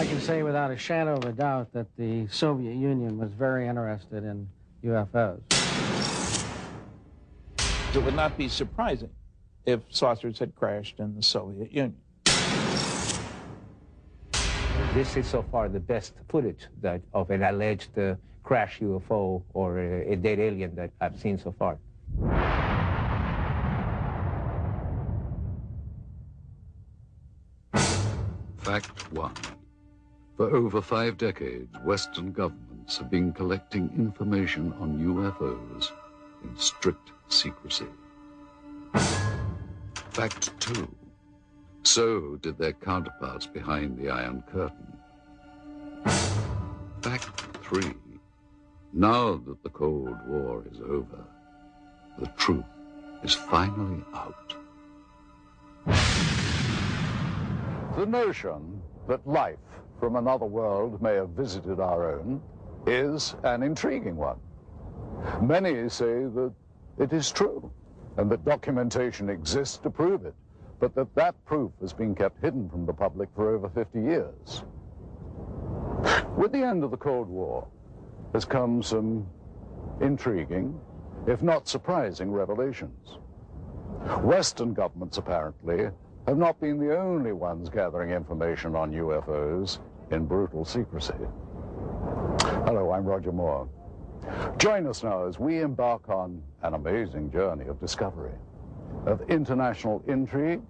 I can say without a shadow of a doubt that the Soviet Union was very interested in UFOs. It would not be surprising if saucers had crashed in the Soviet Union. This is so far the best footage of an alleged crash UFO or a dead alien that I've seen so far. Fact 1. For over 5 decades, Western governments have been collecting information on UFOs in strict secrecy. Fact 2. So did their counterparts behind the Iron Curtain. Fact 3. Now that the Cold War is over, the truth is finally out. The notion that life from another world may have visited our own is an intriguing one. Many say that it is true, and that documentation exists to prove it, but that proof has been kept hidden from the public for over 50 years. With the end of the Cold War has come some intriguing, if not surprising, revelations. Western governments, apparently, have not been the only ones gathering information on UFOs in brutal secrecy. Hello, I'm Roger Moore. Join us now as we embark on an amazing journey of discovery, of international intrigue,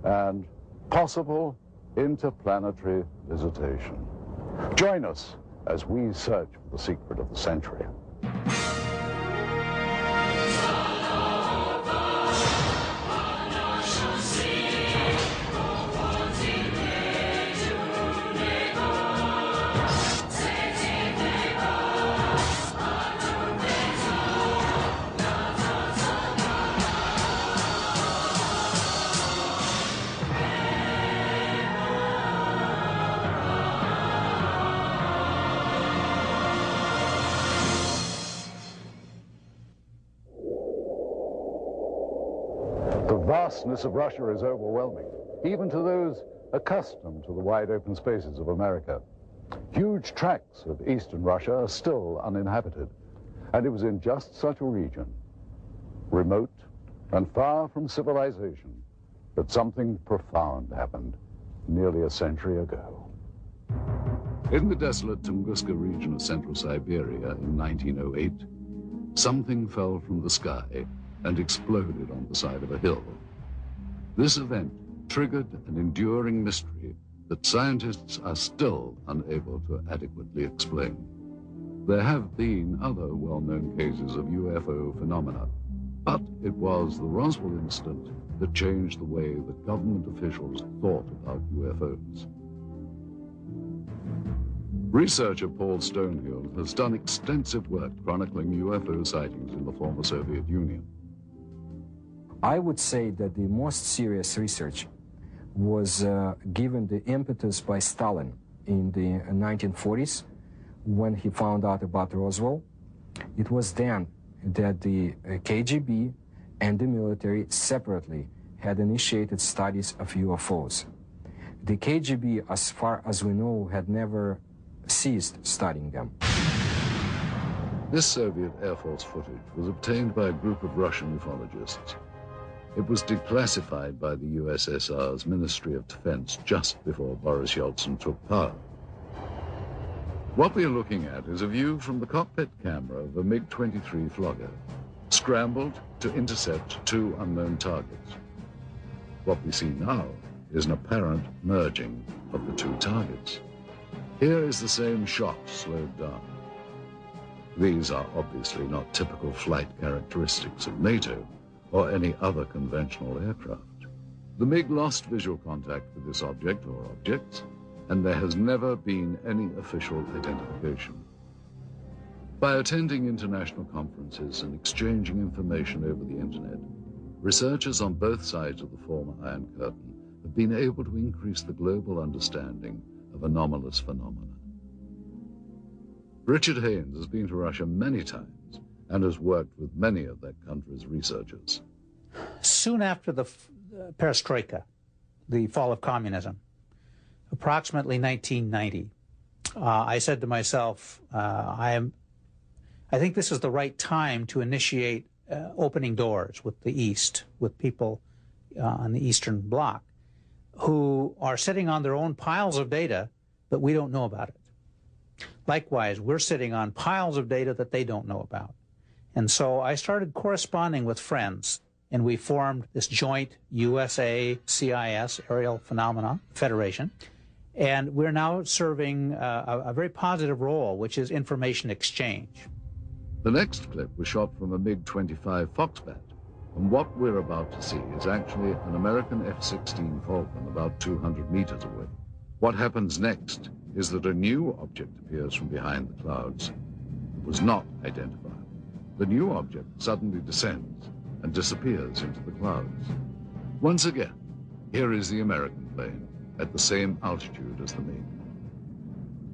and possible interplanetary visitation. Join us as we search for the secret of the century. The vastness of Russia is overwhelming, even to those accustomed to the wide open spaces of America. Huge tracts of eastern Russia are still uninhabited, and it was in just such a region, remote and far from civilization, that something profound happened nearly a century ago. In the desolate Tunguska region of central Siberia in 1908, something fell from the sky and exploded on the side of a hill. This event triggered an enduring mystery that scientists are still unable to adequately explain. There have been other well-known cases of UFO phenomena, but it was the Roswell incident that changed the way that government officials thought about UFOs. Researcher Paul Stonehill has done extensive work chronicling UFO sightings in the former Soviet Union. I would say that the most serious research was given the impetus by Stalin in the 1940s when he found out about Roswell. It was then that the KGB and the military separately had initiated studies of UFOs. The KGB, as far as we know, had never ceased studying them. This Soviet Air Force footage was obtained by a group of Russian ufologists. It was declassified by the USSR's Ministry of Defense just before Boris Yeltsin took power. What we are looking at is a view from the cockpit camera of a MiG-23 Flogger, scrambled to intercept 2 unknown targets. What we see now is an apparent merging of the 2 targets. Here is the same shot slowed down. These are obviously not typical flight characteristics of NATO or any other conventional aircraft. The MiG lost visual contact with this object or objects, and there has never been any official identification. By attending international conferences and exchanging information over the internet, researchers on both sides of the former Iron Curtain have been able to increase the global understanding of anomalous phenomena. Richard Haynes has been to Russia many times and has worked with many of that country's researchers. Soon after the perestroika, the fall of communism, approximately 1990. I said to myself, I think this is the right time to initiate opening doors with the East, with people on the Eastern Bloc who are sitting on their own piles of data, but we don't know about it. Likewise, we're sitting on piles of data that they don't know about. And so I started corresponding with friends, and we formed this joint USA-CIS Aerial Phenomena Federation. And we're now serving a very positive role, which is information exchange. The next clip was shot from a MiG-25 Foxbat, and what we're about to see is actually an American F-16 Falcon about 200 meters away. What happens next is that a new object appears from behind the clouds. It was not identified. The new object suddenly descends and disappears into the clouds. Once again, here is the American plane at the same altitude as the MiG.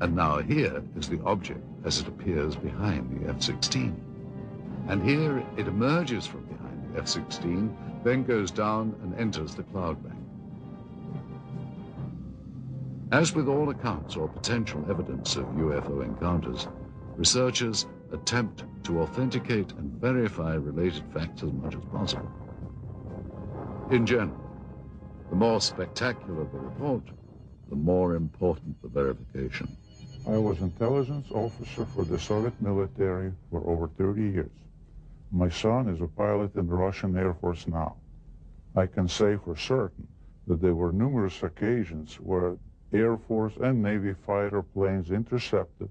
And now here is the object as it appears behind the F-16. And here it emerges from behind the F-16, then goes down and enters the cloud bank. As with all accounts or potential evidence of UFO encounters, researchers attempt to authenticate and verify related facts as much as possible. In general, the more spectacular the report, the more important the verification. I was intelligence officer for the Soviet military for over 30 years. My son is a pilot in the Russian Air Force now. I can say for certain that there were numerous occasions where Air Force and Navy fighter planes intercepted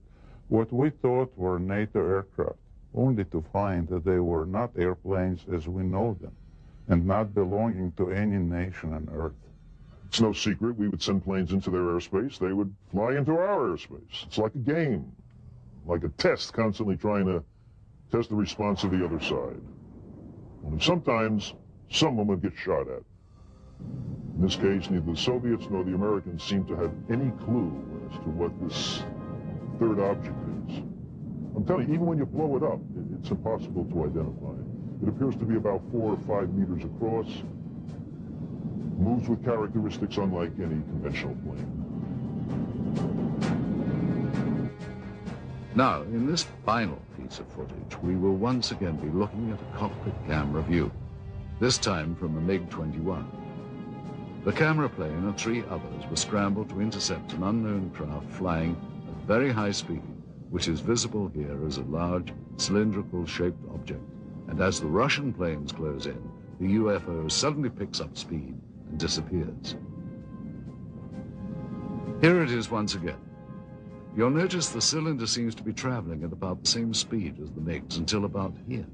what we thought were NATO aircraft, only to find that they were not airplanes as we know them, and not belonging to any nation on Earth. It's no secret we would send planes into their airspace. They would fly into our airspace. It's like a game, like a test, constantly trying to test the response of the other side. Only sometimes someone would get shot at. In this case, neither the Soviets nor the Americans seem to have any clue as to what this third object is. I'm telling you, even when you blow it up, it's impossible to identify. It appears to be about 4 or 5 meters across, moves with characteristics unlike any conventional plane. Now, in this final piece of footage, we will once again be looking at a cockpit camera view, this time from a MiG-21. The camera plane and 3 others were scrambled to intercept an unknown craft flying at very high speed, which is visible here as a large, cylindrical-shaped object. And as the Russian planes close in, the UFO suddenly picks up speed and disappears. Here it is once again. You'll notice the cylinder seems to be traveling at about the same speed as the MiGs until about here.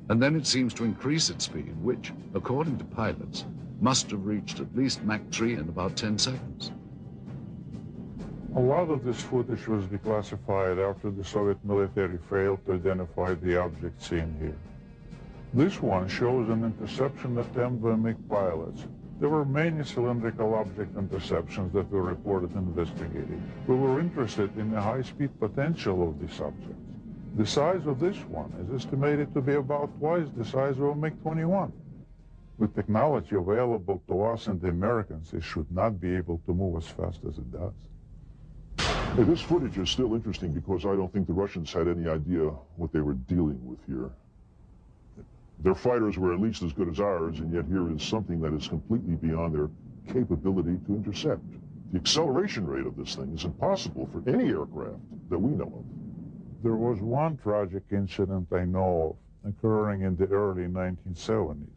And then it seems to increase its speed, which, according to pilots, must have reached at least Mach 3 in about 10 seconds. A lot of this footage was declassified after the Soviet military failed to identify the object seen here. This one shows an interception attempt by MiG pilots. There were many cylindrical object interceptions that were reported and investigated. We were interested in the high-speed potential of these objects. The size of this one is estimated to be about twice the size of a MiG-21. With technology available to us and the Americans, it should not be able to move as fast as it does. Hey, this footage is still interesting because I don't think the Russians had any idea what they were dealing with here. Their fighters were at least as good as ours, and yet here is something that is completely beyond their capability to intercept. The acceleration rate of this thing is impossible for any aircraft that we know of. There was one tragic incident I know of occurring in the early 1970s,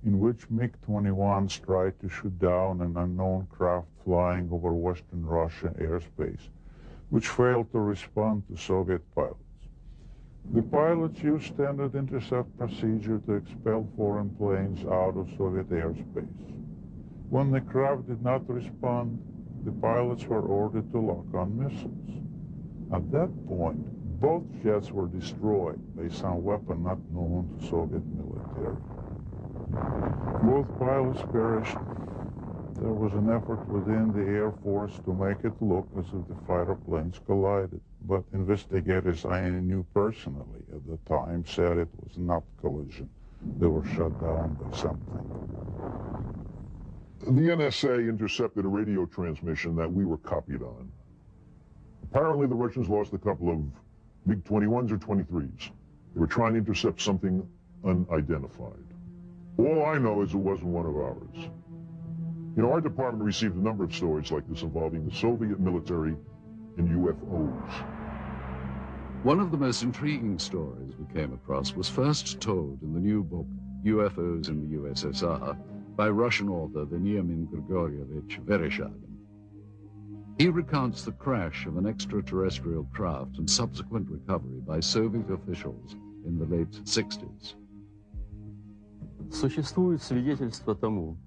in which MiG-21s tried to shoot down an unknown craft flying over Western Russia airspace, which failed to respond to Soviet pilots. The pilots used standard intercept procedure to expel foreign planes out of Soviet airspace. When the craft did not respond, the pilots were ordered to lock on missiles. At that point, both jets were destroyed by some weapon not known to Soviet military. Both pilots perished. There was an effort within the Air Force to make it look as if the fighter planes collided, but investigators I knew personally at the time said it was not collision. They were shot down by something. The NSA intercepted a radio transmission that we were copied on. Apparently, the Russians lost a couple of MiG-21s or 23s. They were trying to intercept something unidentified. All I know is it wasn't one of ours. You know, our department received a number of stories like this involving the Soviet military and UFOs. One of the most intriguing stories we came across was first told in the new book, UFOs in the USSR, by Russian author Veniamin Grigorievich Vereshchagin. He recounts the crash of an extraterrestrial craft and subsequent recovery by Soviet officials in the late 60s. Существует свидетельство тому,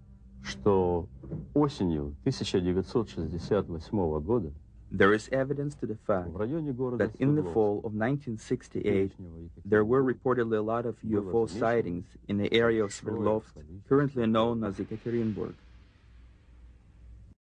что осенью 1968 года there is evidence to the fact that in the fall of 1968, there were reportedly a lot of UFO sightings in the area of Sverdlovsk, currently known as Ekaterinburg.